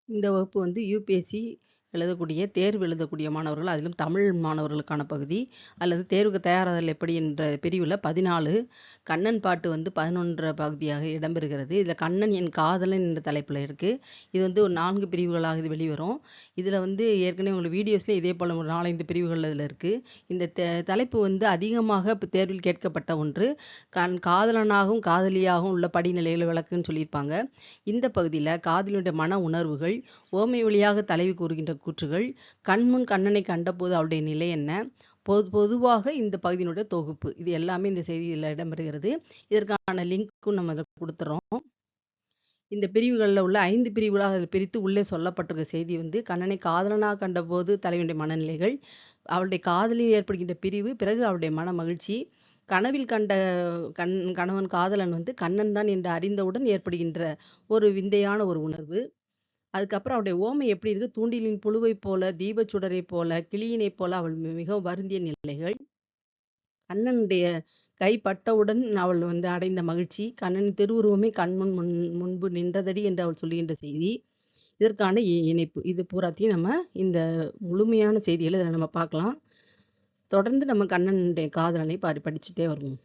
இந்த வகுப்பு வந்து யுபிஎஸ்சி எழுதக்கூடிய தேர்வு எழுதக்கூடிய மாணவர்கள், அதிலும் தமிழ் மாணவர்களுக்கான பகுதி. அல்லது தேர்வுக்கு தயாராதல் எப்படி என்ற பிரிவில் 14 கண்ணன் பாட்டு வந்து 11 பகுதியாக இடம்பெறுகிறது. இதில் கண்ணன் என் காதலன் என்ற தலைப்பில் இருக்குது. இது வந்து ஒரு 4 பிரிவுகளாக இது வெளிவரும். இதில் வந்து ஏற்கனவே உங்களுக்கு வீடியோஸில் இதே போல் ஒரு 4-5 பிரிவுகள் இதில் இருக்குது. இந்த தலைப்பு வந்து அதிகமாக இப்போ தேர்வில் கேட்கப்பட்ட ஒன்று. காதலனாகவும் காதலியாகவும் உள்ள படிநிலைகளை விளக்குன்னு சொல்லியிருப்பாங்க. இந்த பகுதியில் காதலியுடைய மன உணர்வுகள், ஓமை வழியாக தலைவி கூறுகின்ற கூற்றுகள், கண்முன் கண்ணனை கண்டபோது அவளுடைய நிலை என்ன, பொதுவாக இந்த பகுதியினுடைய தொகுப்பு, இது எல்லாமே இந்த செய்தியில் இடம்பெறுகிறது. இதற்கான லிங்க்கும் நம்ம அதை கொடுத்துறோம். இந்த பிரிவுகளில் உள்ள 5 பிரிவுகளாக அதில் பிரித்து உள்ளே சொல்லப்பட்டிருக்க செய்தி வந்து கண்ணனை காதலனாக கண்டபோது தலைவனுடைய மனநிலைகள், அவளுடைய காதலில் ஏற்படுகின்ற பிரிவு, பிறகு அவளுடைய மன மகிழ்ச்சி, கனவில் கண்ட கணவன் காதலன் வந்து கண்ணன் தான் என்று அறிந்தவுடன் ஏற்படுகின்ற ஒரு விந்தையான ஒரு உணர்வு. அதுக்கப்புறம் அவளுடைய ஓமை எப்படி இருக்கு, தூண்டிலின் புழுவைப் போல, தீபச்சுடரைப் போல, கிளியினைப் போல அவள் மிகவும் வருந்திய நிலைகள். கண்ணனுடைய கைப்பட்டவுடன் அவள் வந்து அடைந்த மகிழ்ச்சி, கண்ணனின் திருவுருவமே முன்பு நின்றதடி என்று அவள் சொல்லுகின்ற செய்தி. இதற்கான இணைப்பு இது பூராத்தையும் நம்ம இந்த முழுமையான செய்திகளை இதில் நம்ம பார்க்கலாம். தொடர்ந்து நம்ம கண்ணனுடைய காதலனை படிச்சுட்டே வருவோம்.